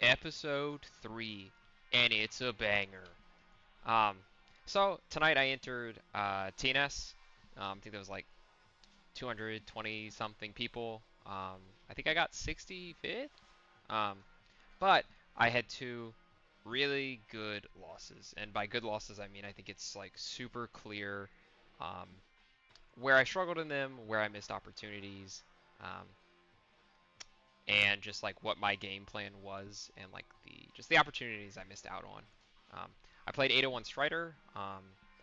episode 3, and it's a banger. Um, so tonight I entered TNS. I think there was like 220 something people. I think I got 65th. Um, but I had two really good losses, and by good losses I mean I think it's like super clear um, where I struggled in them, where I missed opportunities. Um, and just like what my game plan was and like the opportunities I missed out on. I played 801 Strider,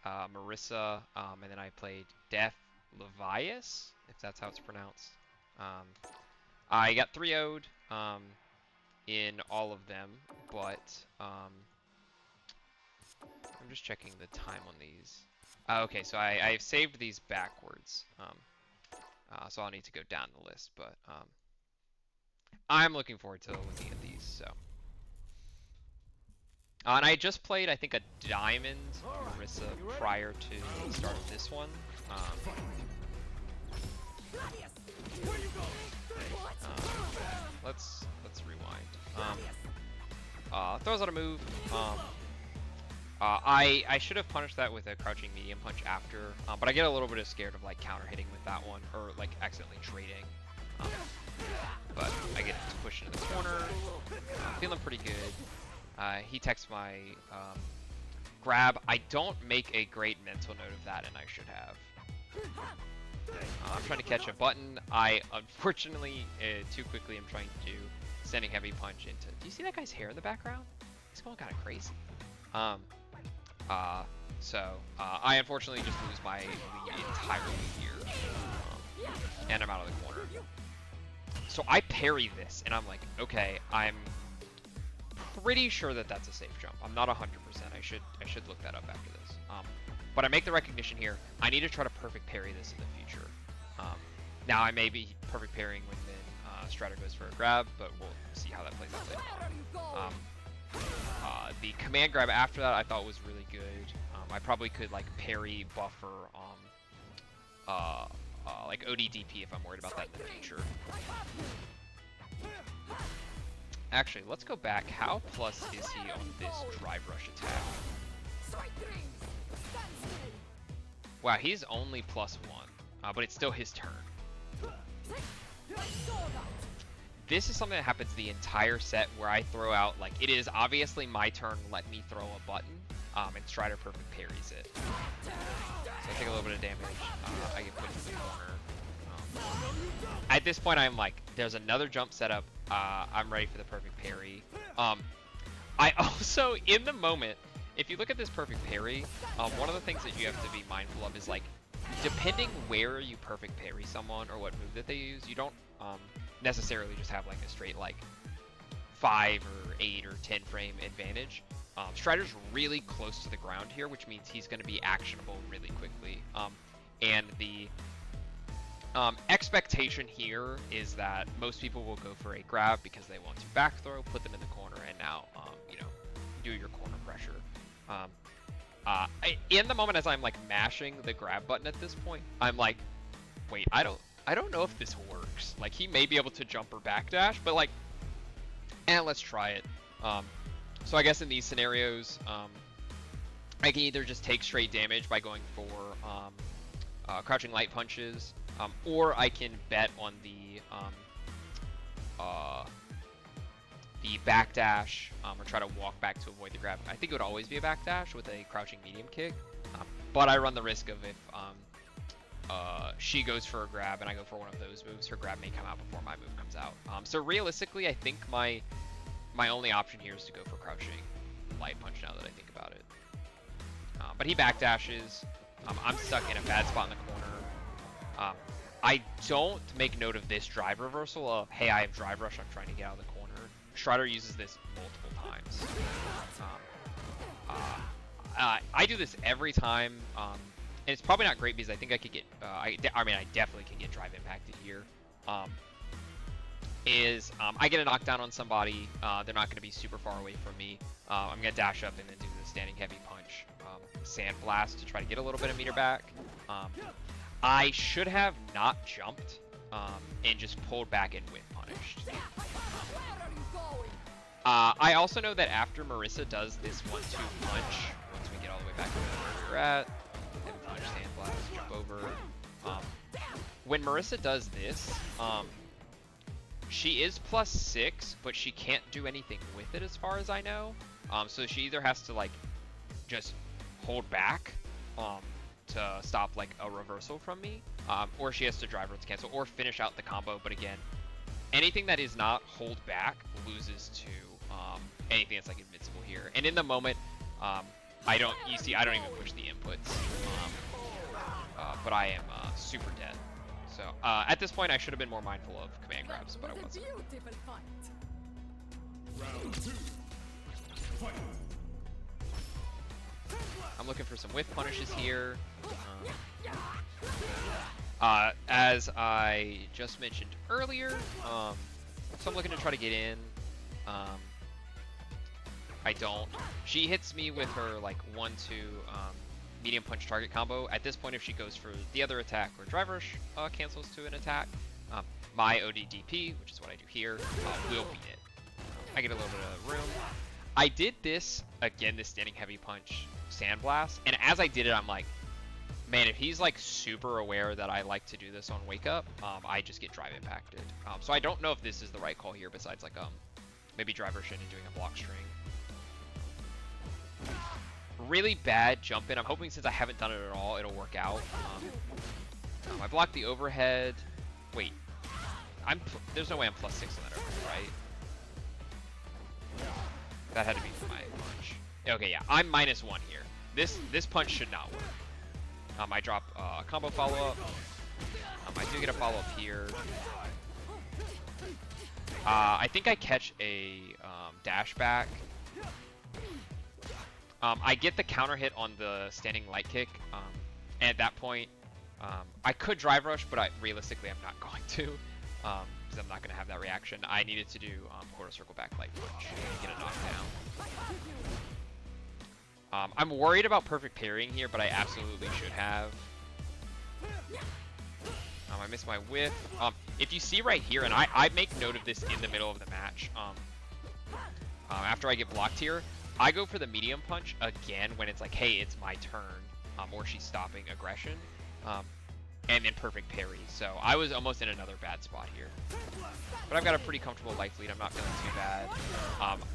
Marissa, and then I played Def Levias, if that's how it's pronounced. Um, I got 3-0'd in all of them, but I'm just checking the time on these. Okay, so I've saved these backwards, so I'll need to go down the list, but I'm looking forward to looking at these. So, and I just played, I think, a Diamond Marissa prior to the start of this one. Let's rewind. Throws out a move. I should have punished that with a crouching medium punch after, but I get a little bit scared of like counter hitting with that one or like accidentally trading. But I get to push into the corner. Feeling pretty good. He texts my grab. I don't make a great mental note of that, and I should have. I'm trying to catch a button. I unfortunately too quickly am trying to do standing heavy punch into. Do you see that guy's hair in the background? He's going kind of crazy. So I unfortunately just lose my lead entirely here, and I'm out of the corner. So I parry this, and I'm like, okay, I'm pretty sure that that's a safe jump. I'm not 100%. I should look that up after this. But I make the recognition here. I need to try to perfect parry this in the future. Now I may be perfect parrying when then Strider goes for a grab, but we'll see how that plays out later. The command grab after that I thought was really good. I probably could like parry, buffer, like ODDP if I'm worried about that in the future. Actually, let's go back. How plus is he on this drive rush attack? Wow, he's only +1, but it's still his turn. This is something that happens the entire set where I throw out, like, it is obviously my turn, let me throw a button, and Strider perfect parries it. So I take a little bit of damage, I get put into the corner. At this point, I'm like, there's another jump setup, I'm ready for the perfect parry. I also, in the moment, if you look at this perfect parry, one of the things that you have to be mindful of is, like, depending where you perfect parry someone or what move that they use, you don't necessarily just have like a straight like 5 or 8 or 10 frame advantage. Strider's really close to the ground here, which means he's going to be actionable really quickly. And the expectation here is that most people will go for a grab because they want to back throw, put them in the corner, and now you know, do your corner pressure. In the moment as I'm like mashing the grab button at this point, I'm like, wait, I don't know if this works. Like, he may be able to jump or backdash, but like, let's try it. So I guess in these scenarios, I can either just take straight damage by going for crouching light punches, or I can bet on the backdash, or try to walk back to avoid the grab. I think it would always be a backdash with a crouching medium kick, but I run the risk of if she goes for a grab and I go for one of those moves, her grab may come out before my move comes out. So realistically, I think my only option here is to go for crouching light punch now that I think about it. But he backdashes. I'm stuck in a bad spot in the corner. I don't make note of this drive reversal of, hey, I have drive rush, I'm trying to get out of the corner. Strider uses this multiple times. I do this every time. And it's probably not great because I think I could get, I mean, I definitely can get drive impacted here. I get a knockdown on somebody, they're not going to be super far away from me. I'm going to dash up and then do the standing heavy punch, sand blast to try to get a little bit of meter back. I should have not jumped and just pulled back and whip punished. I also know that after Marissa does this 1-2 punch, once we get all the way back to where we were at, and punch, sandblast, jump over. Um, when Marissa does this, she is +6, but she can't do anything with it as far as I know. So she either has to like just hold back to stop like a reversal from me, or she has to drive her to cancel, or finish out the combo. But again, anything that is not hold back loses to anything that's like invincible here. And in the moment, I don't even push the inputs, but I am super dead. So at this point, I should have been more mindful of command grabs, but I wasn't. Round 2. Fight. I'm looking for some whiff punishes here. As I just mentioned earlier, so I'm looking to try to get in. I don't. She hits me with her like 1-2 medium punch target combo. At this point, if she goes for the other attack or drive rush cancels to an attack, my ODDP, which is what I do here, will beat it. I get a little bit of room. I did this, again, this standing heavy punch sandblast, and as I did it, I'm like, man, if he's like super aware that I like to do this on wake up, I just get drive impacted. So I don't know if this is the right call here, besides like maybe drive rush in and doing a block string. Really bad jump in. I'm hoping since I haven't done it at all, it'll work out. I blocked the overhead. Wait, there's no way I'm +6 on that overhead, right? That had to be for my punch. Okay, yeah, I'm -1 here. This punch should not work. I drop a combo follow-up. I do get a follow-up here. I think I catch a dash back. I get the counter hit on the standing light kick. And at that point, I could drive rush, but realistically I'm not going to. Because I'm not going to have that reaction. I needed to do quarter circle back light punch and get a knockdown. I'm worried about perfect parrying here, but I absolutely should have. I missed my whiff. If you see right here, and I make note of this in the middle of the match, after I get blocked here, I go for the medium punch again when it's like, hey, it's my turn, or she's stopping aggression, and then perfect parry. So I was almost in another bad spot here. But I've got a pretty comfortable life lead. I'm not feeling too bad.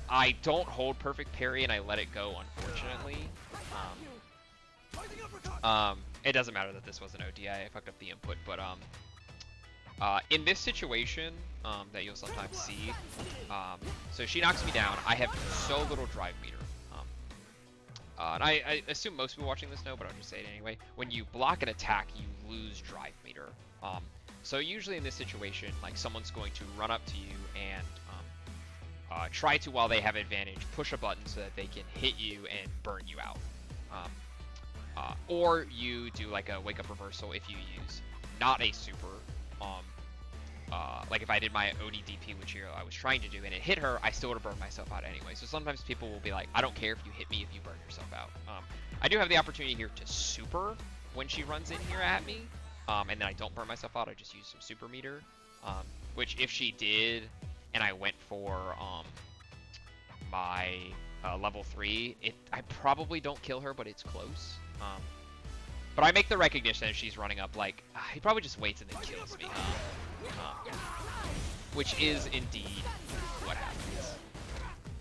I don't hold perfect parry, and I let it go, unfortunately. It doesn't matter that this was an ODI. I fucked up the input, but in this situation that you'll sometimes see, so she knocks me down. I have so little drive meter. And I assume most people watching this know, but I'll just say it anyway. When you block an attack, you lose drive meter. So usually in this situation, like someone's going to run up to you and try to, while they have advantage, push a button so that they can hit you and burn you out. Or you do like a wake up reversal if you use not a super. Like if I did my ODDP, which here I was trying to do, and it hit her, I still would have burned myself out anyway. So sometimes people will be like, I don't care if you hit me if you burn yourself out. I do have the opportunity here to super when she runs in here at me, and then I don't burn myself out. I just use some super meter, which if she did, and I went for my level 3, I probably don't kill her, but it's close. But I make the recognition that she's running up like, he probably just waits and then kills me. Which is indeed what happens.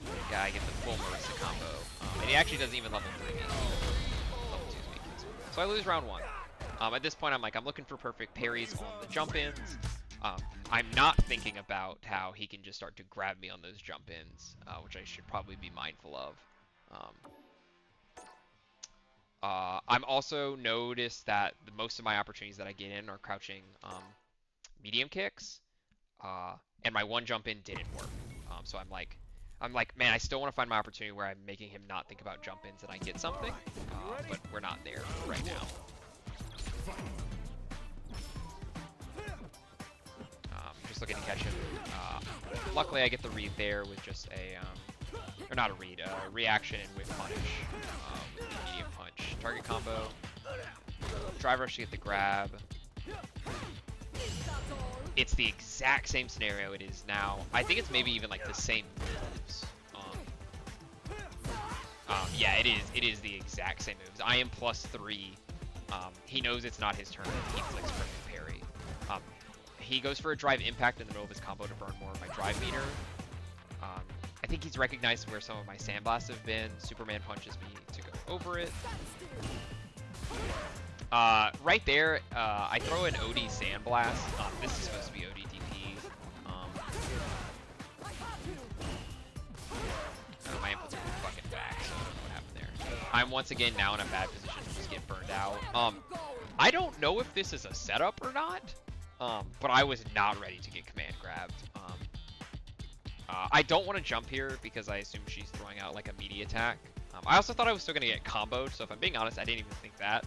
The guy gets the full Marissa combo. And he actually doesn't even level 3 me. Level 2's me. So I lose round 1. At this point, I'm looking for perfect parries on the jump-ins. I'm not thinking about how he can just start to grab me on those jump-ins, which I should probably be mindful of. I'm also noticed that most of my opportunities that I get in are crouching medium kicks, and my one jump in didn't work. So I'm like, man, I still want to find my opportunity where I'm making him not think about jump ins and I get something, but we're not there right now. Just looking to catch him. Luckily, I get the read there with just a, or not a read, a reaction and whip punish with the medium punch. Target combo. Drive rush to get the grab. It's the exact same scenario it is now. I think it's maybe even like the same moves. Yeah, it is. It is the exact same moves. I am +3. He knows it's not his turn. He flicks perfect parry. He goes for a drive impact in the middle of his combo to burn more of my drive meter. I think he's recognized where some of my sandblasts have been. Superman punches me to go over it. Right there, I throw an OD sandblast. This is supposed to be OD DP. My inputs are fucking back, so I don't know what happened there. I'm once again now in a bad position to just get burned out. I don't know if this is a setup or not, but I was not ready to get command grabbed. I don't want to jump here because I assume she's throwing out like a meaty attack. I also thought I was still going to get comboed, so if I'm being honest, I didn't even think that.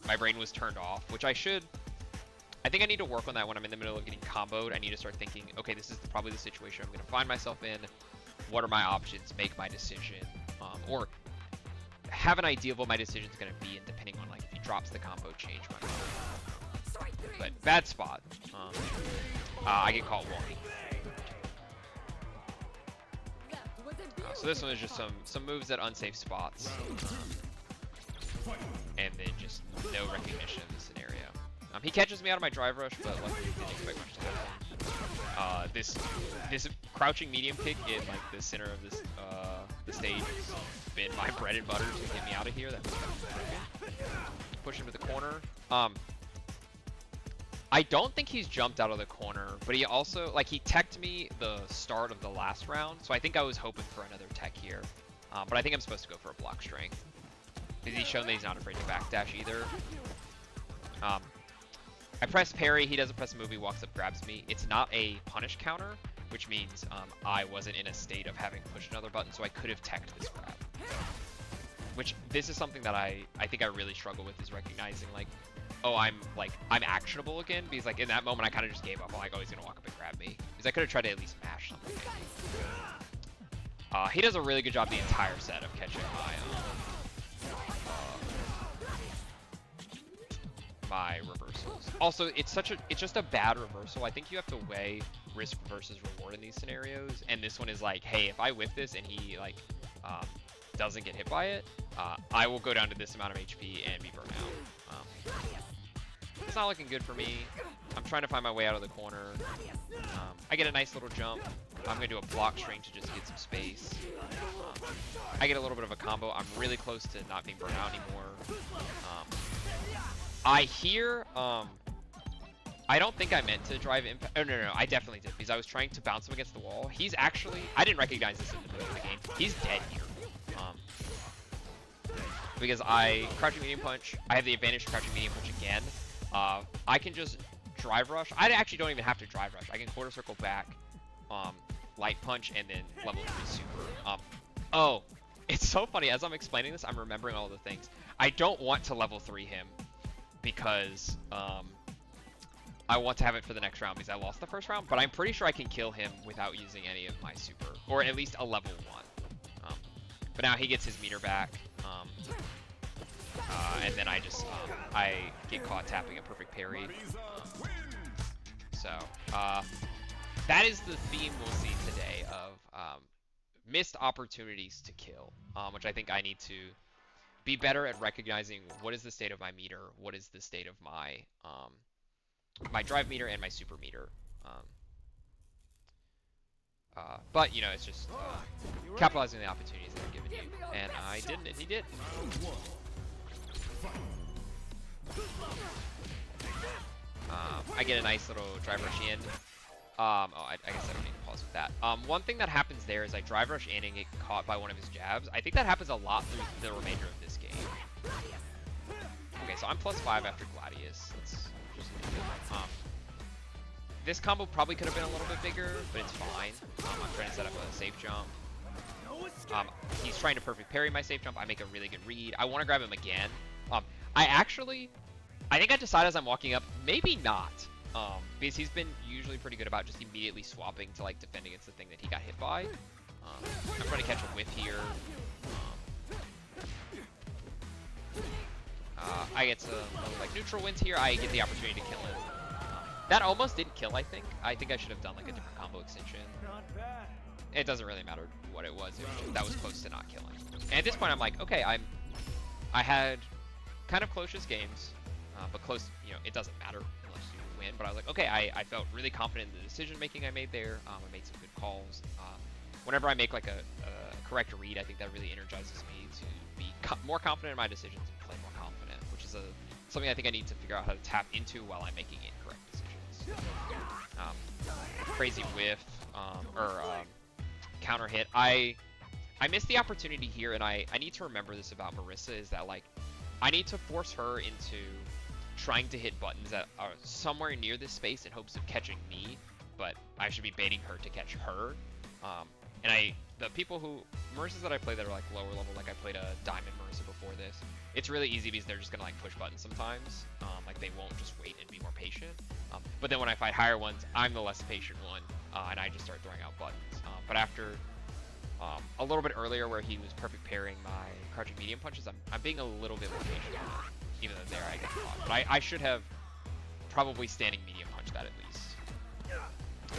My brain was turned off, which I think I need to work on that when I'm in the middle of getting comboed. I need to start thinking, okay, this is probably the situation I'm going to find myself in. What are my options? Make my decision. Or have an idea of what my decision is going to be, and depending on like if he drops the combo, change my mind. But bad spot. I get caught walking. So this one is just some moves at unsafe spots. And then just no recognition of the scenario. He catches me out of my drive rush, but luckily didn't expect much to happen. This crouching medium kick in like the center of this the stage has been my bread and butter to get me out of here. That was broken. Push him to the corner. I don't think he's jumped out of the corner, but he also he teched me the start of the last round, so I think I was hoping for another tech here. But I think I'm supposed to go for a block strength. Because he's shown that he's not afraid to backdash either. I press parry, he doesn't press a move, he walks up, grabs me. It's not a punish counter, which means I wasn't in a state of having pushed another button, so I could have teched this grab. Which, this is something that I think I really struggle with, is recognizing, like, oh, I'm actionable again, because, like, in that moment, I kind of just gave up. I'm like, oh, he's gonna walk up and grab me. Because I could have tried to at least mash something. He does a really good job the entire set of catching my reversals. Also, it's just a bad reversal. I think you have to weigh risk versus reward in these scenarios, and this one is like, hey, if I whiff this and he doesn't get hit by it, I will go down to this amount of HP and be burnt out. It's not looking good for me. I'm trying to find my way out of the corner. I get a nice little jump. I'm gonna do a block string to just get some space. I get a little bit of a combo. I'm really close to not being burnt out anymore. I hear, I don't think I meant to drive impact. Oh, no, I definitely did, because I was trying to bounce him against the wall. He's actually, I didn't recognize this in the middle of the game. He's dead here. Because I crouching medium punch, I have the advantage of crouching medium punch again. I can just drive rush. I actually don't even have to drive rush. I can quarter circle back, light punch, and then level 3 super. Oh, it's so funny. As I'm explaining this, I'm remembering all the things. I don't want to level 3 him, because I want to have it for the next round because I lost the first round, but I'm pretty sure I can kill him without using any of my super, or at least a level 1. But now he gets his meter back, and then I get caught tapping a perfect parry. So that is the theme we'll see today of missed opportunities to kill, which I think I need to be better at recognizing what is the state of my meter, what is the state of my my drive meter and my super meter. But you know, it's just capitalizing the opportunities that are given you, and I didn't, and he did. I get a nice little drive rush in. I guess I don't need to pause with that. One thing that happens there is I drive rush in and get caught by one of his jabs. I think that happens a lot through the remainder of this game. Okay, so I'm +5 after Gladius. Let's just this combo probably could have been a little bit bigger, but it's fine. I'm trying to set up a safe jump. He's trying to perfect parry my safe jump. I make a really good read. I want to grab him again. I think I decide as I'm walking up, maybe not. Because he's been usually pretty good about just immediately swapping to like defend against the thing that he got hit by. I'm trying to catch a whiff here. I get some like neutral wins here. I get the opportunity to kill him. That almost didn't kill, I think. I think I should have done like a different combo extension. it doesn't really matter what it was. That was close to not killing. And at this point, I'm like, okay, I had kind of close games, but close, you know, it doesn't matter unless you win. But I was like, okay, I felt really confident in the decision making I made there. I made some good calls. Whenever I make like a correct read, I think that really energizes me to be more confident in my decisions and play more confident, which is something I think I need to figure out how to tap into while I'm making incorrect decisions. Crazy whiff or counter hit. I missed the opportunity here, and I need to remember this about Marissa, is that like I need to force her into trying to hit buttons that are somewhere near this space in hopes of catching me, but I should be baiting her to catch her. And the people Marissas that I play that are like lower level, like I played a Diamond Marissa before this, it's really easy because they're just gonna like push buttons sometimes. Like they won't just wait and be more patient. But then when I fight higher ones, I'm the less patient one, and I just start throwing out buttons. But after a little bit earlier where he was perfect parrying my crouching medium punches, I'm being a little bit more patient on it, even though there I get caught. But I should have probably standing medium punch that at least.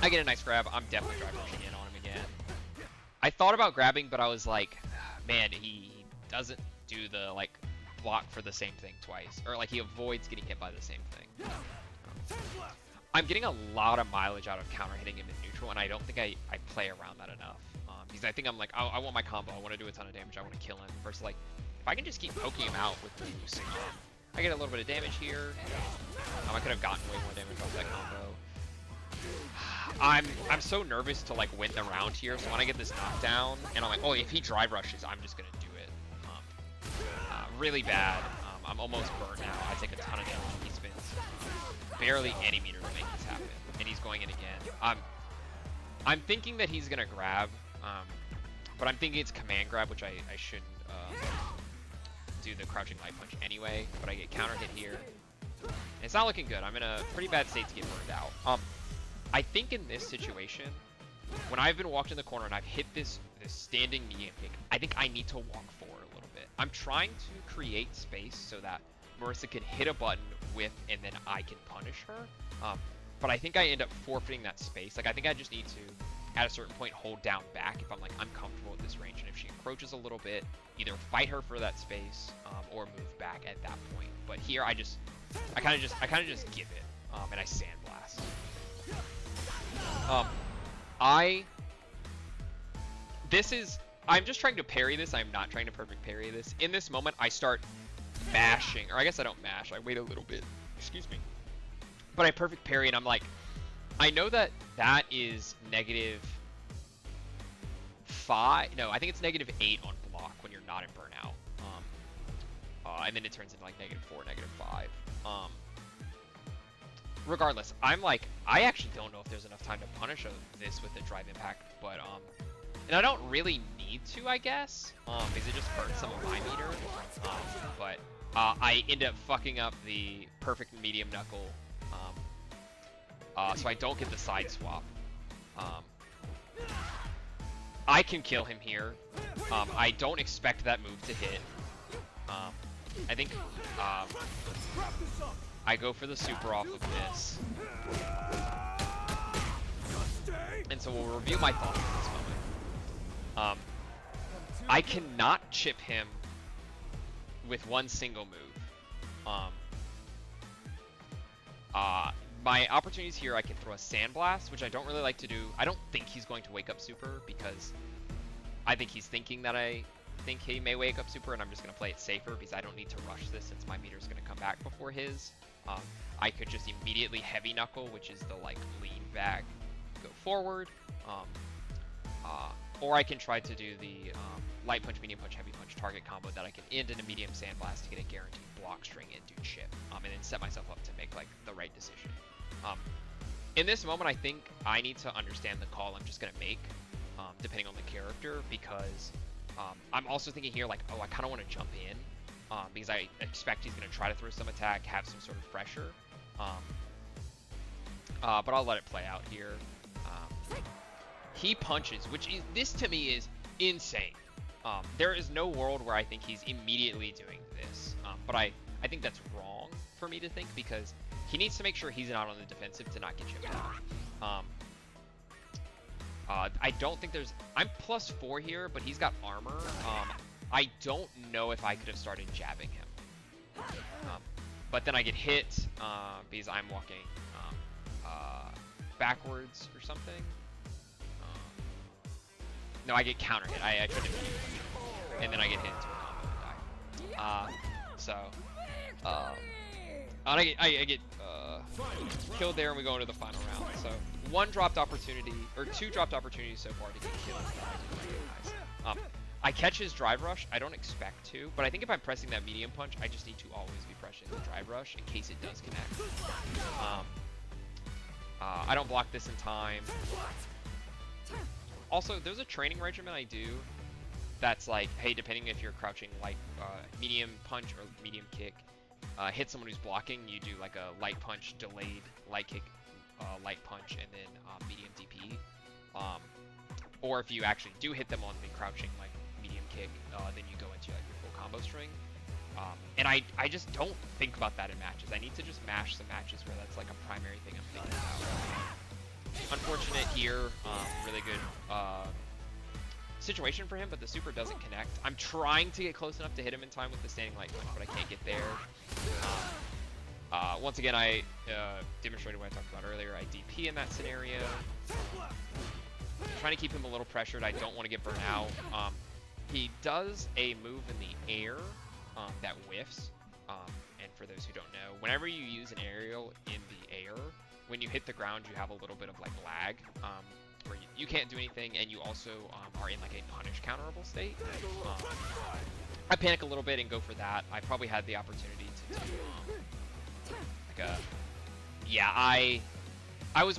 I get a nice grab. I'm definitely drive rushing in on him again. I thought about grabbing, but I was like, man, he doesn't do the like block for the same thing twice, or like he avoids getting hit by the same thing. I'm getting a lot of mileage out of counter hitting him in neutral, and I don't think I play around that enough. Because I think I'm like, I want my combo, I want to do a ton of damage, I want to kill him. Versus like, if I can just keep poking him out with boost, I get a little bit of damage here. I could have gotten way more damage off that combo. I'm so nervous to like win the round here, so when I get this knockdown, and I'm like, oh, if he drive rushes, I'm just gonna do it. Really bad. I'm almost burnt now. I take a ton of damage. He spins barely any meter to make this happen, and he's going in again. I'm thinking that he's gonna grab, but I'm thinking it's command grab, which I shouldn't do the crouching light punch anyway. But I get counter hit here. And it's not looking good. I'm in a pretty bad state to get burned out. I think in this situation, when I've been walked in the corner and I've hit this standing medium kick, I think I need to walk forward a little bit. I'm trying to create space so that Marissa can hit a button with, and then I can punish her. But I think I end up forfeiting that space. Like I think I just need to, at a certain point, hold down back if I'm like, I'm comfortable with this range. And if she encroaches a little bit, either fight her for that space or move back at that point. But here I kind of just give it, and I sandblast. I'm just trying to parry this. I'm not trying to perfect parry this. In this moment, I start mashing, or I guess I don't mash. I wait a little bit. Excuse me. But I perfect parry, and I'm like, I know that is -5. No, I think it's -8 on block when you're not in burnout. And then it turns into like -4, -5. Regardless, I'm like, I actually don't know if there's enough time to punish this with the drive impact, but and I don't really need to, I guess, because it just burns some of my meter. But I end up fucking up the perfect medium knuckle, so I don't get the side swap. I can kill him here. I don't expect that move to hit. I think I go for the super off of this. And so we'll review my thoughts at this moment. I cannot chip him with one single move. My opportunities here, I can throw a Sandblast, which I don't really like to do. I don't think he's going to wake up super, because I think he's thinking that I think he may wake up super, and I'm just going to play it safer because I don't need to rush this since my meter's going to come back before his. I could just immediately heavy knuckle, which is the like lean back, go forward. Or I can try to do the light punch, medium punch, heavy punch target combo that I can end in a medium Sandblast to get a guaranteed block string and do chip, and then set myself up to make like the right decision. In this moment, I think I need to understand the call I'm just going to make, depending on the character, because I'm also thinking here like, oh, I kind of want to jump in, because I expect he's going to try to throw some attack, have some sort of pressure. But I'll let it play out here. He punches, which is, this to me is insane. There is no world where I think he's immediately doing this, but I think that's wrong for me to think, because he needs to make sure he's not on the defensive to not get chipped out. I don't think there's... I'm +4 here, but he's got armor. I don't know if I could have started jabbing him. But then I get hit because I'm walking backwards or something. No, I get counter hit. I tried to beat him, and then I get hit into a combo and die. I get killed there, and we go into the final round. So one dropped opportunity, or two dropped opportunities so far to get killed. Nice. I catch his drive rush. I don't expect to, but I think if I'm pressing that medium punch, I just need to always be pressing the drive rush in case it does connect. I don't block this in time. Also, there's a training regimen I do that's like, hey, depending if you're crouching like medium punch or medium kick, hit someone who's blocking, you do like a light punch, delayed, light kick, light punch, and then medium DP. Or if you actually do hit them on the crouching like medium kick, then you go into like your full combo string. And I just don't think about that in matches. I need to just mash some matches where that's like a primary thing I'm thinking about. Unfortunate here, really good situation for him, but the super doesn't connect. I'm trying to get close enough to hit him in time with the standing light punch, but I can't get there. Once again, I demonstrated what I talked about earlier. I DP in that scenario. I'm trying to keep him a little pressured. I don't want to get burnt out. He does a move in the air that whiffs. And for those who don't know, whenever you use an aerial in the air, when you hit the ground, you have a little bit of like lag, where you can't do anything, and you also are in like a punish counterable state. I panic a little bit and go for that. I probably had the opportunity to do like a, yeah, I always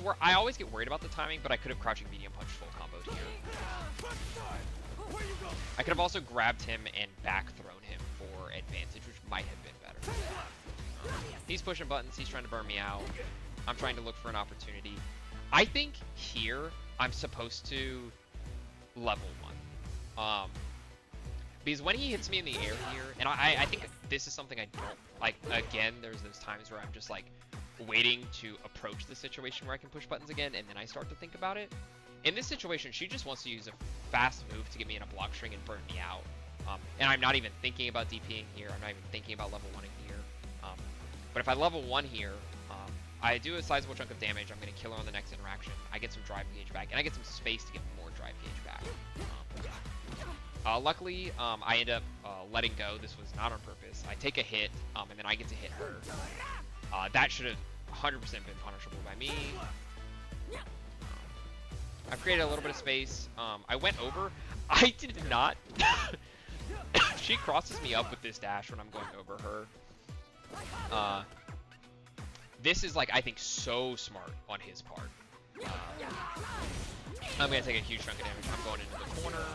get worried about the timing, but I could have crouching medium punch full comboed here. I could have also grabbed him and back thrown him for advantage, which might have been better. He's pushing buttons. He's trying to burn me out. I'm trying to look for an opportunity. I think here I'm supposed to level 1. Because when he hits me in the air here, and I think this is something I don't like. Again, there's those times where I'm just like waiting to approach the situation where I can push buttons again, and then I start to think about it. In this situation, she just wants to use a fast move to get me in a block string and burn me out. And I'm not even thinking about DPing here. I'm not even thinking about level 1ing here. But if I level 1 here, I do a sizable chunk of damage. I'm going to kill her on the next interaction. I get some drive gauge back, and I get some space to get more drive gauge back. Luckily, I end up letting go. This was not on purpose. I take a hit, and then I get to hit her. That should have 100% been punishable by me. I've created a little bit of space. I went over. I did not. She crosses me up with this dash when I'm going over her. This is like, I think, so smart on his part. I'm going to take a huge chunk of damage. I'm going into the corner.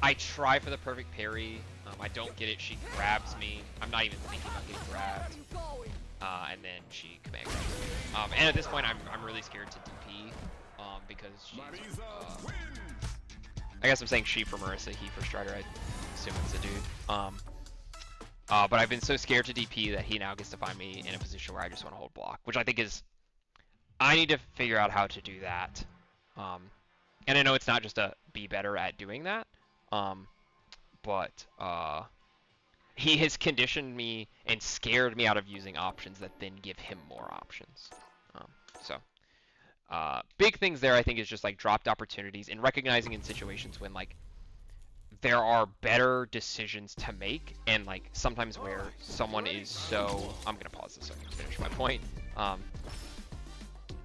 I try for the perfect parry. I don't get it. She grabs me. I'm not even thinking about getting grabbed. And then she command grabs me. And at this point, I'm really scared to DP. Because she's... I guess I'm saying she for Marissa, he for Strider. I assume it's a dude. But I've been so scared to DP that he now gets to find me in a position where I just want to hold block, which I think is... I need to figure out how to do that. And I know it's not just to be better at doing that, but he has conditioned me and scared me out of using options that then give him more options. Big things there, I think, is just like dropped opportunities and recognizing in situations when like there are better decisions to make, and like sometimes where someone is so... I'm gonna pause this so I can finish my point.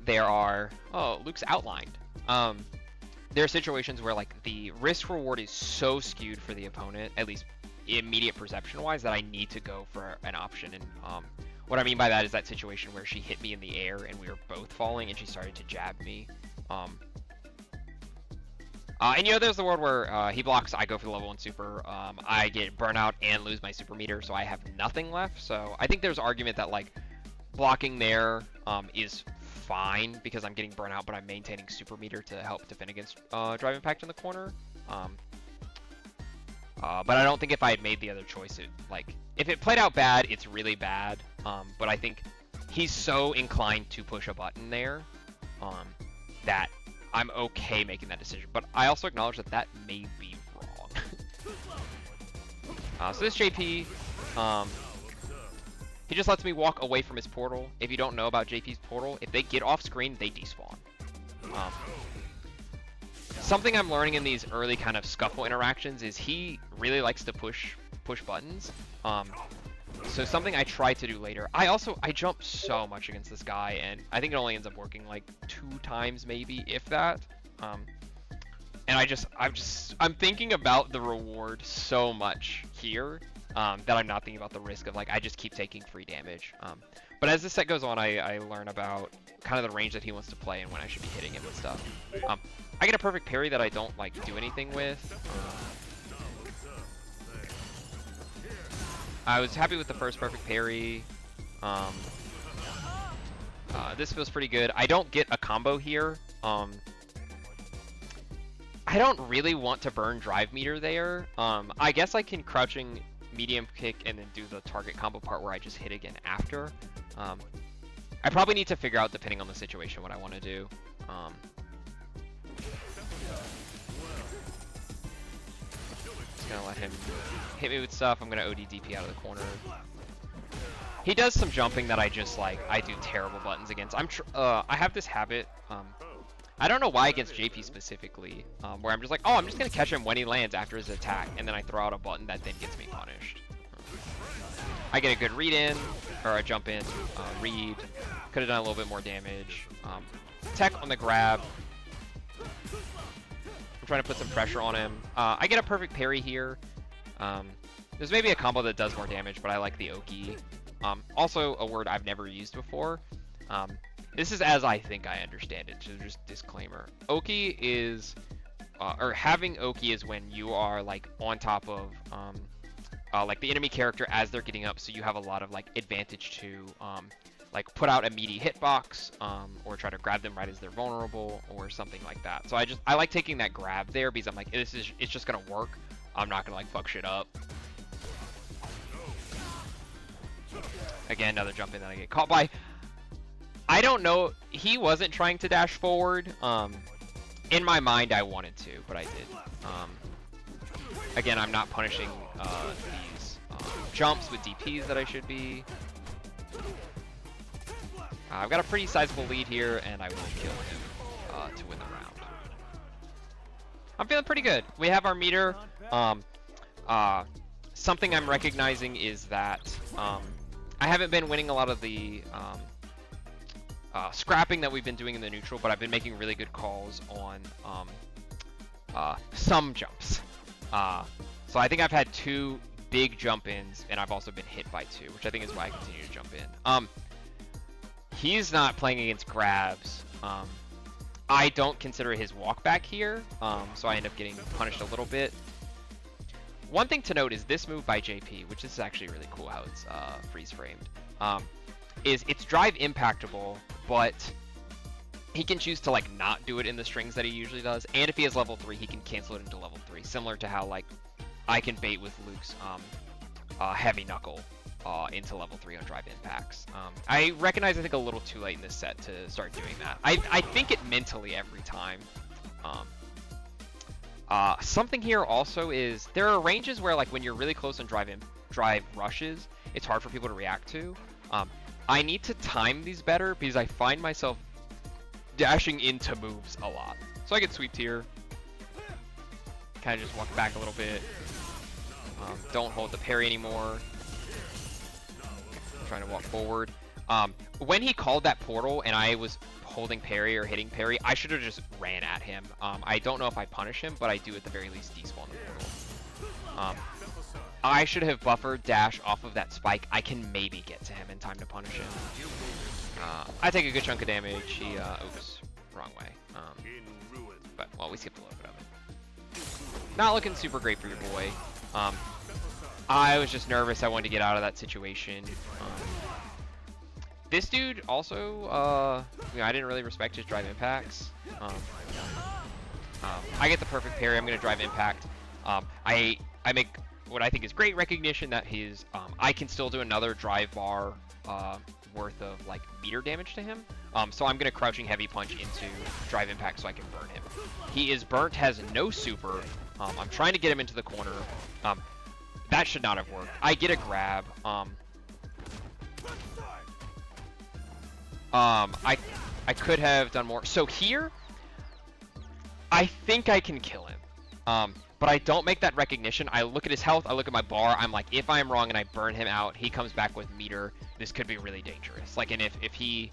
There are... Oh, Luke's outlined. There are situations where like the risk reward is so skewed for the opponent, at least immediate perception wise, that I need to go for an option. And what I mean by that is that situation where she hit me in the air and we were both falling and she started to jab me. And you know, there's the world where he blocks, I go for the level 1 super, I get burnout and lose my super meter, so I have nothing left. So I think there's argument that like blocking there is fine because I'm getting burnout, but I'm maintaining super meter to help defend against drive impact in the corner. But I don't think if I had made the other choice, it like if it played out bad, it's really bad. But I think he's so inclined to push a button there that I'm okay making that decision. But I also acknowledge that that may be wrong. So this JP, he just lets me walk away from his portal. If you don't know about JP's portal, if they get off screen, they despawn. Something I'm learning in these early kind of scuffle interactions is he really likes to push buttons. So something I try to do later. I jump so much against this guy, and I think it only ends up working like 2 times maybe, if that. And I'm thinking about the reward so much here that I'm not thinking about the risk of like I just keep taking free damage. But as the set goes on, I learn about kind of the range that he wants to play and when I should be hitting him and stuff. I get a perfect parry that I don't like do anything with. I was happy with the first perfect parry. This feels pretty good. I don't get a combo here. I don't really want to burn drive meter there. I guess I can crouching medium kick and then do the target combo part where I just hit again after. I probably need to figure out, depending on the situation, what I want to do. Just gonna let him hit me with stuff. I'm gonna OD DP out of the corner. He does some jumping that I just like. I do terrible buttons against. I have this habit. I don't know why against JP specifically, where I'm just like, oh, I'm just gonna catch him when he lands after his attack, and then I throw out a button that then gets me punished. I get a good read in, or a jump in, read. Could have done a little bit more damage. Tech on the grab. I'm trying to put some pressure on him. I get a perfect parry here. There's maybe a combo that does more damage, but I like the Oki. Also, a word I've never used before. This is as I think I understand it, so just disclaimer. Oki is, or having Oki is when you are like on top of like the enemy character as they're getting up, so you have a lot of like advantage to like put out a meaty hitbox, or try to grab them right as they're vulnerable, or something like that. So I like taking that grab there because I'm like, it's just gonna work. I'm not gonna like fuck shit up. Again, another jump in that I get caught by. I don't know. He wasn't trying to dash forward. In my mind, I wanted to, but I did. Again, I'm not punishing these jumps with DPs that I should be. I've got a pretty sizable lead here, and I will kill him to win the round. I'm feeling pretty good. We have our meter. Something I'm recognizing is that I haven't been winning a lot of the scrapping that we've been doing in the neutral, but I've been making really good calls on some jumps. So I think I've had 2 big jump-ins, and I've also been hit by 2, which I think is why I continue to jump in. He's not playing against grabs. I don't consider his walk back here, so I end up getting punished a little bit. One thing to note is this move by JP, which is actually really cool how it's freeze framed, is it's drive impactable, but he can choose to like not do it in the strings that he usually does, and if he has level 3, he can cancel it into level 3, similar to how like I can bait with Luke's heavy knuckle into level 3 on drive impacts. I recognize I think a little too late in this set to start doing that. I think it mentally every time. Something here also is there are ranges where like when you're really close on drive rushes, it's hard for people to react to. I need to time these better because I find myself dashing into moves a lot. So I get sweeped here. Kind of just walk back a little bit. Don't hold the parry anymore. I'm trying to walk forward. When he called that portal and I was holding parry or hitting parry, I should have just ran at him. I don't know if I punish him, but I do at the very least despawn the portal. I should have buffered dash off of that spike. I can maybe get to him in time to punish him. I take a good chunk of damage. He, oops, wrong way. But, well, we skipped a little bit of it. Not looking super great for your boy. I was just nervous. I wanted to get out of that situation. This dude also, you know, I didn't really respect his drive impacts. I get the perfect parry. I'm gonna drive impact. I make what I think is great recognition that I can still do another drive bar worth of like meter damage to him. So I'm gonna crouching heavy punch into drive impact so I can burn him. He is burnt, has no super. I'm trying to get him into the corner. That should not have worked. I get a grab. I could have done more. So here, I think I can kill him. But I don't make that recognition. I look at his health, I look at my bar, I'm like, if I am wrong and I burn him out, he comes back with meter, this could be really dangerous. Like, and if he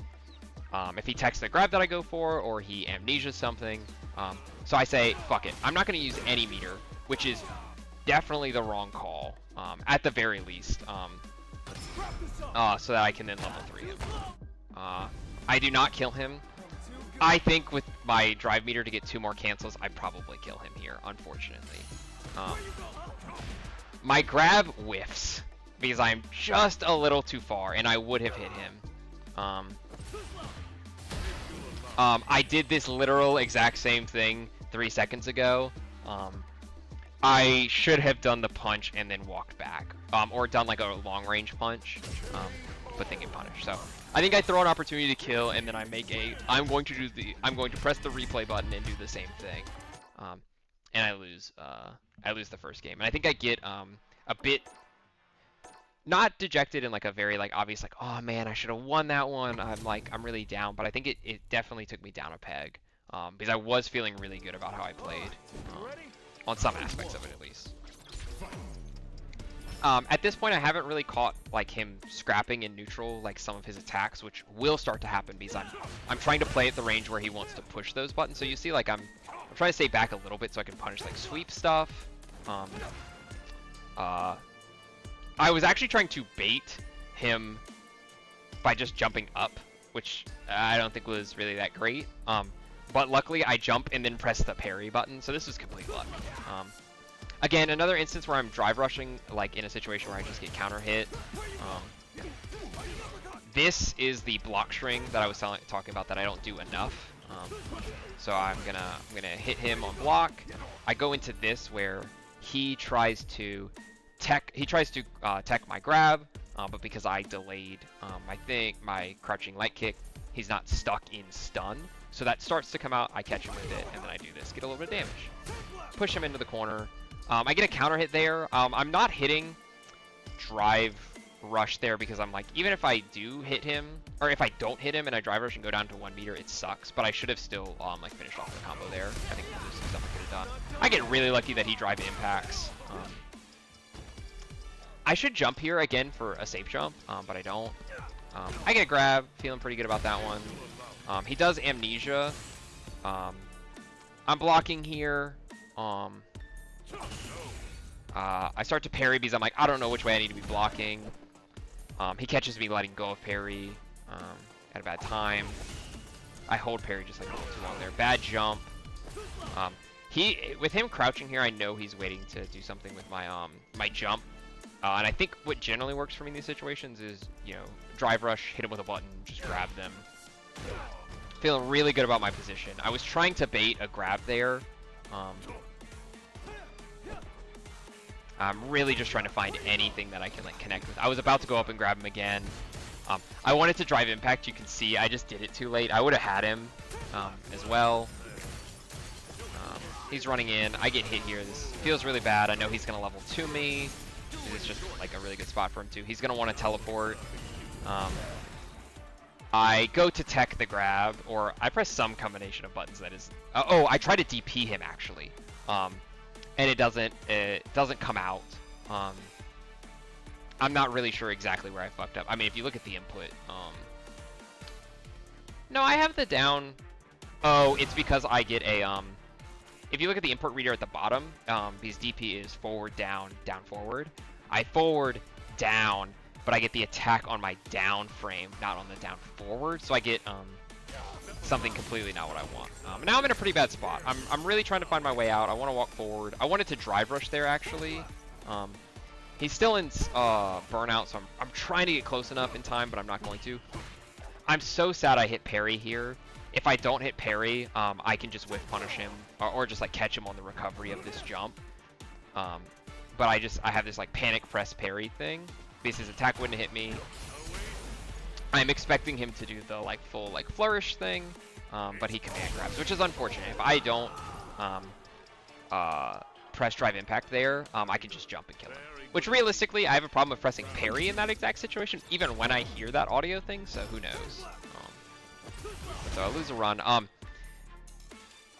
techs the grab that I go for, or he amnesias something, so I say, fuck it. I'm not going to use any meter, which is definitely the wrong call, at the very least, so that I can then level 3 him. I do not kill him. I think with my drive meter to get 2 more cancels, I probably kill him here, unfortunately. My grab whiffs because I'm just a little too far, and I would have hit him. I did this literal exact same thing 3 seconds ago. I should have done the punch and then walked back, or done like a long range punch, but then get punished. So I think I throw an opportunity to kill, and then I make I'm going to press the replay button and do the same thing, and I lose the first game. And I think I get a bit not dejected in like a very like obvious like, oh man, I should have won that one. I'm really down, but I think it definitely took me down a peg, because I was feeling really good about how I played, on some aspects of it at least. At this point, I haven't really caught like him scrapping in neutral like some of his attacks, which will start to happen because I'm trying to play at the range where he wants to push those buttons. So you see, like I'm trying to stay back a little bit so I can punish like sweep stuff. I was actually trying to bait him by just jumping up, which I don't think was really that great. But luckily, I jump and then press the parry button, so this was complete luck. Again, another instance where I'm drive rushing, like in a situation where I just get counter hit. This is the block string that I was talking about that I don't do enough. So I'm gonna hit him on block. I go into this where he tries to tech my grab, but because I delayed my crouching light kick, he's not stuck in stun. So that starts to come out. I catch him with it, and then I do this, get a little bit of damage, push him into the corner. I get a counter hit there. I'm not hitting drive rush there because I'm like, even if I do hit him, or if I don't hit him and I drive rush and go down to 1 meter, it sucks. But I should have still like finished off the combo there. I think there's some stuff I could have done. I get really lucky that he drive impacts. I should jump here again for a safe jump, but I don't. I get a grab, feeling pretty good about that one. He does amnesia. I'm blocking here. I start to parry because I'm like, I don't know which way I need to be blocking. He catches me letting go of parry at a bad time. I hold parry just like a little too long there. Bad jump. With him crouching here, I know he's waiting to do something with my my jump. And I think what generally works for me in these situations is, you know, drive rush, hit him with a button, just grab them. Feeling really good about my position. I was trying to bait a grab there. I'm really just trying to find anything that I can like connect with. I was about to go up and grab him again. I wanted to drive impact. You can see I just did it too late. I would have had him as well. He's running in. I get hit here. This feels really bad. I know he's going to level 2 me. It's just like a really good spot for him too. He's going to want to teleport. I go to tech the grab, or I press some combination of buttons that is... oh, I try to DP him actually. And it doesn't come out. I'm not really sure exactly where I fucked up. I mean, if you look at the input, no, I have the down. Oh, it's because I get a if you look at the input reader at the bottom, because DP is forward, down, down, forward. I forward, down, but I get the attack on my down frame, not on the down forward. So I get something completely not what I want. Now I'm in a pretty bad spot. I'm really trying to find my way out. I want to walk forward. I wanted to drive rush there actually. He's still in burnout, so I'm trying to get close enough in time, but I'm not going to. I'm so sad I hit parry here. If I don't hit parry, I can just whiff punish him, or just like catch him on the recovery of this jump. but I have this like panic press parry thing because his attack wouldn't hit me. I'm expecting him to do the like full like flourish thing, but he command grabs, which is unfortunate. If I don't press drive impact there, I can just jump and kill him. Which realistically, I have a problem with pressing parry in that exact situation, even when I hear that audio thing. So who knows? So I lose a run.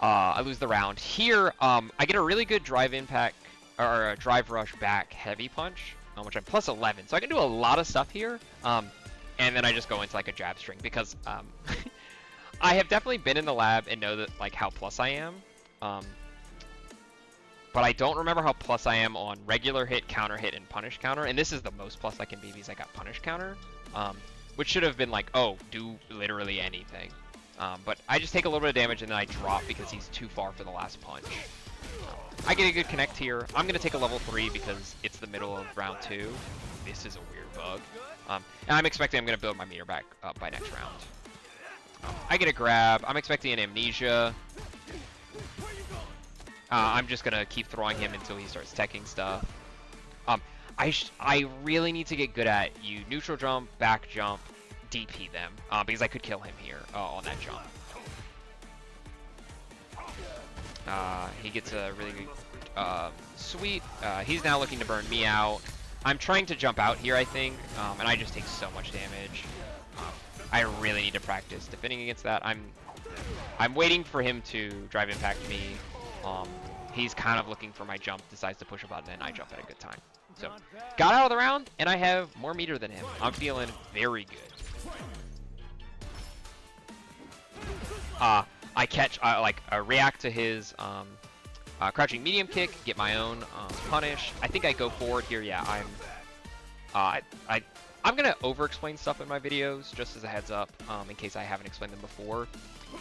I lose the round here. I get a really good drive impact or a drive rush back heavy punch, which I'm plus 11, so I can do a lot of stuff here. And then I just go into like a jab string because I have definitely been in the lab and know that like how plus I am. But I don't remember how plus I am on regular hit, counter hit, and punish counter. And this is the most plus I can be because I got punish counter, which should have been like, oh, do literally anything. But I just take a little bit of damage and then I drop because he's too far for the last punch. I get a good connect here. I'm going to take a level 3 because it's the middle of round 2. This is a weird bug. And I'm expecting I'm going to build my meter back up by next round. I get a grab. I'm expecting an amnesia. I'm just going to keep throwing him until he starts teching stuff. I really need to get good at you neutral jump, back jump, DP them, because I could kill him here on that jump. He gets a really good sweep. He's now looking to burn me out. I'm trying to jump out here, I think, and I just take so much damage. I really need to practice defending against that. I'm waiting for him to drive impact me. He's kind of looking for my jump, decides to push a button, and I jump at a good time. So, got out of the round, and I have more meter than him. I'm feeling very good. I catch, react to his crouching medium kick, get my own punish. I think I go forward here. Yeah, I'm gonna over-explain stuff in my videos, just as a heads up, in case I haven't explained them before.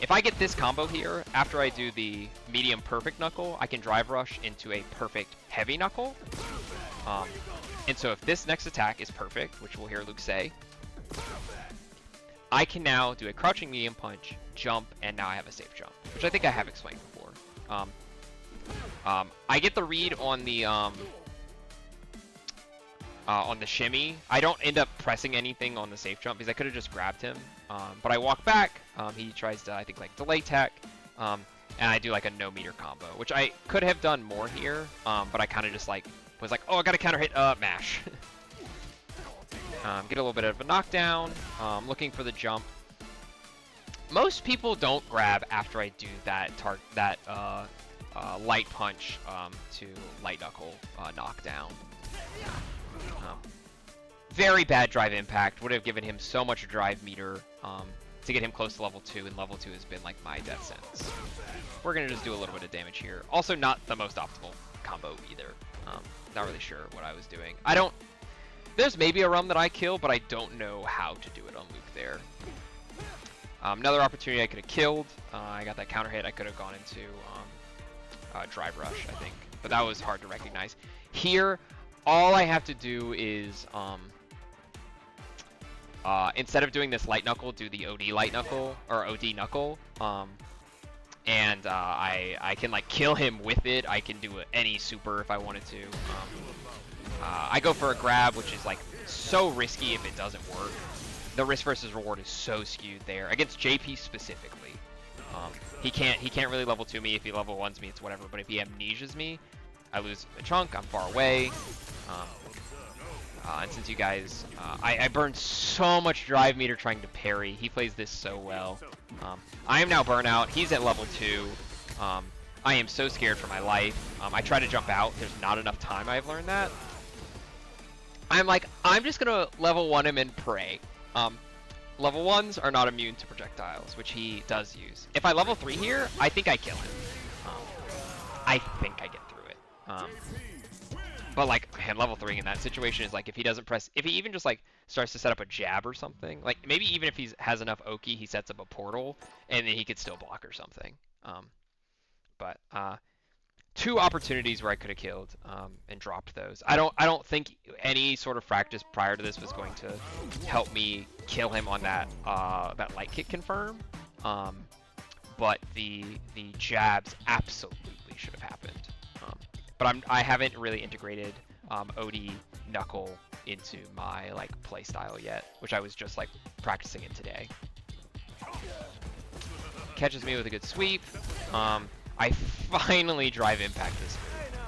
If I get this combo here, after I do the medium perfect knuckle, I can drive rush into a perfect heavy knuckle. And so if this next attack is perfect, which we'll hear Luke say, I can now do a crouching medium punch, jump, and now I have a safe jump, which I think I have explained before. I get the read on the shimmy. I don't end up pressing anything on the safe jump because I could have just grabbed him. But I walk back. He tries to, I think, like delay tech, and I do like a no meter combo, which I could have done more here. But I kind of just like was like, oh, I got to counter hit, mash. Get a little bit of a knockdown. Looking for the jump. Most people don't grab after I do that light punch to light knuckle knockdown. Very bad drive impact. Would have given him so much drive meter to get him close to level 2, and level 2 has been like my death sentence. We're gonna just do a little bit of damage here. Also, not the most optimal combo either. Not really sure what I was doing. There's maybe a run that I kill, but I don't know how to do it on Luke there. Another opportunity I could have killed. I got that counter hit. I could have gone into drive rush, I think, but that was hard to recognize. Here, all I have to do is instead of doing this light knuckle, do the OD light knuckle or OD knuckle, and I can like kill him with it. I can do any super if I wanted to. I go for a grab, which is like so risky if it doesn't work. The risk versus reward is so skewed there against JP specifically. He can't really level 2 me. If he level 1s me, it's whatever. But if he amnesias me, I lose a chunk. I'm far away. And since you guys, I burned so much drive meter trying to parry. He plays this so well. I am now burnout. He's at level 2. I am so scared for my life. I try to jump out. There's not enough time. I've learned that. I'm like, I'm just gonna level 1 him and pray. Level 1s are not immune to projectiles, which he does use. If I level 3 here, I think I kill him. I think I get through it. But like, man, level 3 in that situation is like, if he doesn't press, if he even just like starts to set up a jab or something, like maybe even if he has enough Oki, he sets up a portal and then he could still block or something. But 2 opportunities where I could have killed and dropped those. I don't think any sort of practice prior to this was going to help me kill him on that that light kick confirm. But the jabs absolutely should have happened. but I haven't really integrated OD Knuckle into my like play style yet, which I was just like practicing it today. Catches me with a good sweep. I finally drive impact this move.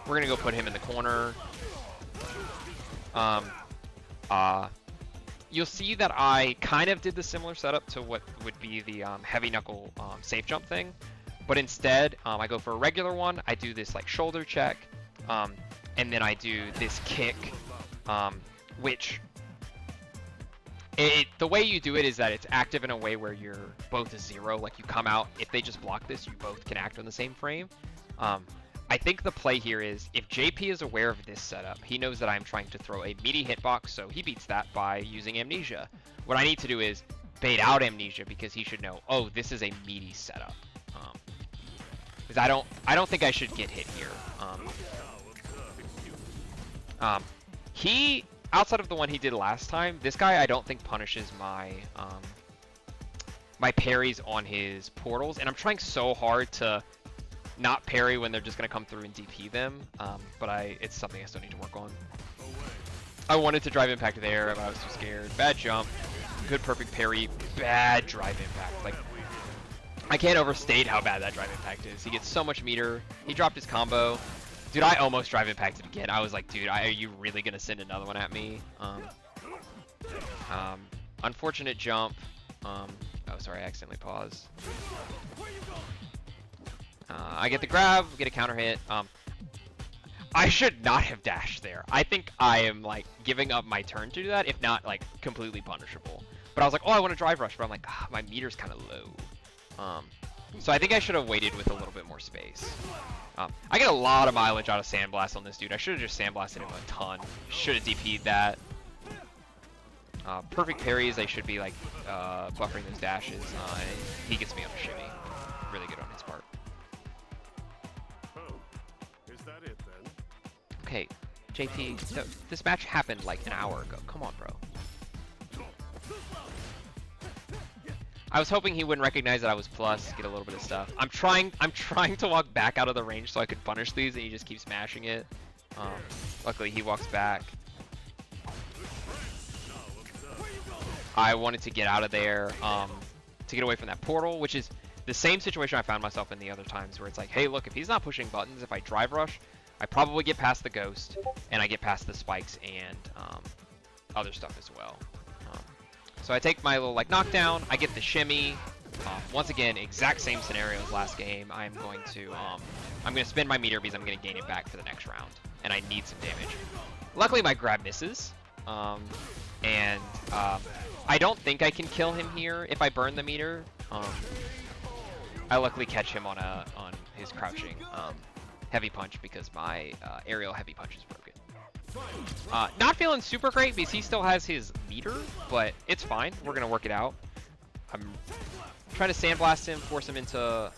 We're gonna go put him in the corner. You'll see that I kind of did the similar setup to what would be the heavy knuckle safe jump thing, but instead I go for a regular one. I do this like shoulder check, and then I do this kick, which the way you do it is that it's active in a way where you're both a zero. Like you come out, if they just block this, you both can act on the same frame. I think the play here is if JP is aware of this setup, he knows that I'm trying to throw a meaty hitbox, so he beats that by using Amnesia. What I need to do is bait out Amnesia because he should know, oh, this is a meaty setup. Because I don't think I should get hit here. He, outside of the one he did last time, this guy I don't think punishes my my parries on his portals, and I'm trying so hard to not parry when they're just going to come through and DP them, but it's something I still need to work on. I wanted to drive impact there, but I was too scared. Bad jump, good perfect parry, bad drive impact. Like, I can't overstate how bad that drive impact is. He gets so much meter. He dropped his combo. Dude, I almost drive impacted again. I was like, dude, are you really going to send another one at me? Unfortunate jump. Oh, sorry, I accidentally paused. I get the grab, get a counter hit. I should not have dashed there. I think I am like giving up my turn to do that, if not like completely punishable. But I was like, oh, I want to drive rush, but I'm like, my meter's kind of low. So I think I should have waited with a little bit more space. I get a lot of mileage out of Sandblast on this dude. I should have just Sandblasted him a ton. Should have DP'd that. Perfect parries, I should be like buffering those dashes. He gets me on a shimmy. Really good on his part. Okay, JP, this match happened like an hour ago. Come on, bro. I was hoping he wouldn't recognize that I was plus, get a little bit of stuff. I'm trying to walk back out of the range so I could punish these, and he just keeps smashing it. Luckily, he walks back. I wanted to get out of there to get away from that portal, which is the same situation I found myself in the other times, where it's like, hey, look, if he's not pushing buttons, if I drive rush, I probably get past the ghost, and I get past the spikes and other stuff as well. So I take my little like knockdown, I get the shimmy. Once again, exact same scenario as last game. I'm going to spend my meter because I'm going to gain it back for the next round, and I need some damage. Luckily, my grab misses, and I don't think I can kill him here if I burn the meter. I luckily catch him on his crouching heavy punch because my aerial heavy punch is broken. Not feeling super great because he still has his meter, but it's fine. We're gonna work it out. I'm trying to sandblast him, force him into.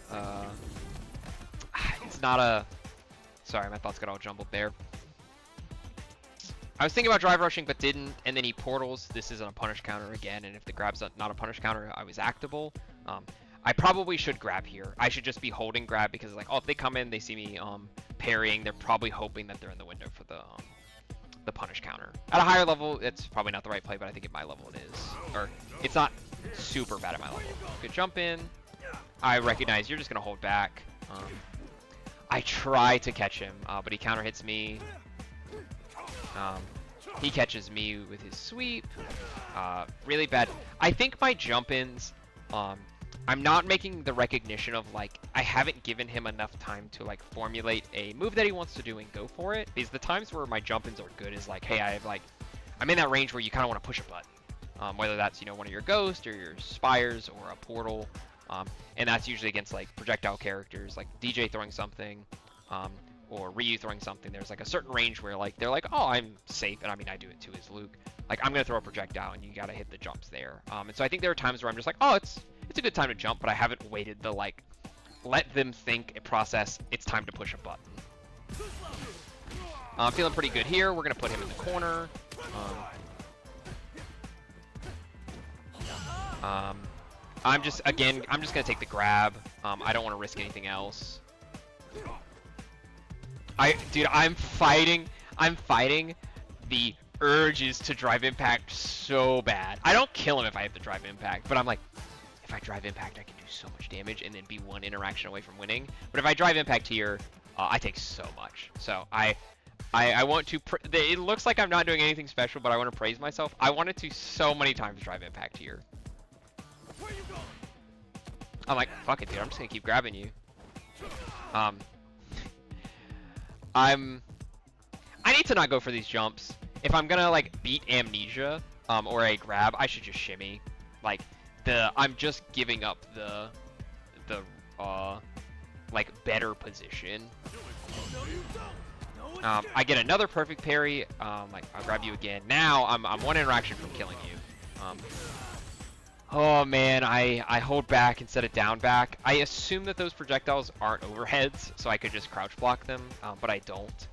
It's not a. Sorry, my thoughts got all jumbled there. I was thinking about drive rushing, but didn't, and then he portals. This isn't a punish counter again, and if the grab's not a punish counter, I was actable. I probably should grab here. I should just be holding grab because like, oh, if they come in, they see me parrying, they're probably hoping that they're in the window for the punish counter. At a higher level, it's probably not the right play, but I think at my level it is. Or it's not super bad at my level. Good jump in. I recognize you're just gonna hold back. I try to catch him, but he counter hits me. He catches me with his sweep. Really bad. I think my jump ins, I'm not making the recognition of like, I haven't given him enough time to like formulate a move that he wants to do and go for it. Because the times where my jump ins are good is like, hey, I'm in that range where you kind of want to push a button. Whether that's, you know, one of your ghosts or your spires or a portal. And that's usually against like projectile characters like DJ throwing something, or Ryu throwing something. There's like a certain range where like, they're like, oh, I'm safe. And I mean, I do it too as Luke. Like, I'm going to throw a projectile and you got to hit the jumps there. And so I think there are times where I'm just like, oh, it's a good time to jump, but I haven't waited to like let them think and process it's time to push a button. I'm feeling pretty good here. We're gonna put him in the corner. I'm just gonna take the grab. I don't want to risk anything else. Dude, I'm fighting the urges to drive impact so bad. I don't kill him if I have to drive impact, but I'm like, if I drive impact, I can do so much damage and then be one interaction away from winning. But if I drive impact here, I take so much. So I want to. It looks like I'm not doing anything special, but I want to praise myself. I wanted to so many times drive impact here. I'm like, fuck it, dude. I'm just gonna keep grabbing you. Um, I need to not go for these jumps. If I'm gonna like beat amnesia, or a grab, I should just shimmy. Like I'm just giving up the like better position. I get another perfect parry. Like I'll grab you again. Now I'm one interaction from killing you. Oh man, I hold back instead of down back. I assume that those projectiles aren't overheads, so I could just crouch block them, but I don't.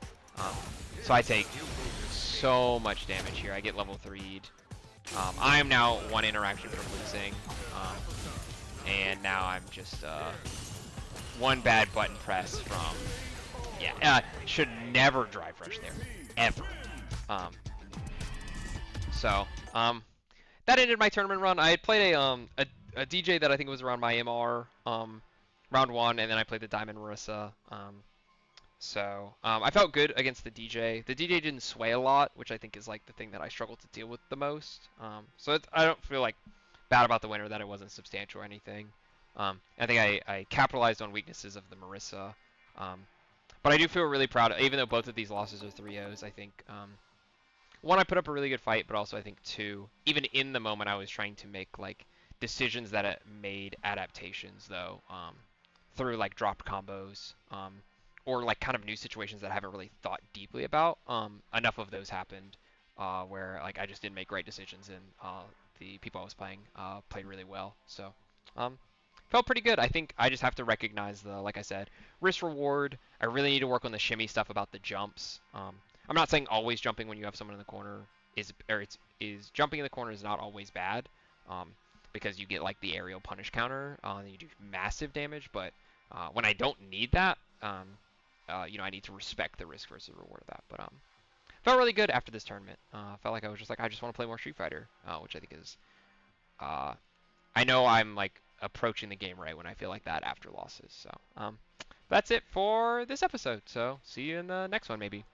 So I take so much damage here. I get level 3'd. I am now one interaction from losing, and now I'm just one bad button press from. Yeah, should never drive rush there, ever. So that ended my tournament run. I had played a DJ that I think was around my MR round 1, and then I played the Diamond Marissa. So I felt good against the DJ. The DJ didn't sway a lot, which I think is like the thing that I struggle to deal with the most. So I don't feel like bad about the winner that it wasn't substantial or anything. I think I capitalized on weaknesses of the Marissa. But I do feel really proud, even though both of these losses are 3-0s. I think one, I put up a really good fight, but also I think two, even in the moment, I was trying to make like decisions that made adaptations though, through like dropped combos, or like kind of new situations that I haven't really thought deeply about. Enough of those happened where like I just didn't make great decisions, and the people I was playing played really well. So felt pretty good. I think I just have to recognize the, like I said, risk reward. I really need to work on the shimmy stuff about the jumps. I'm not saying always jumping when you have someone in the corner is jumping in the corner is not always bad, because you get like the aerial punish counter and you do massive damage. But when I don't need that, I need to respect the risk versus reward of that. But felt really good after this tournament. Felt like I was just like, I just want to play more Street Fighter, which I think is I know I'm like approaching the game right when I feel like that after losses. So that's it for this episode. So see you in the next one maybe.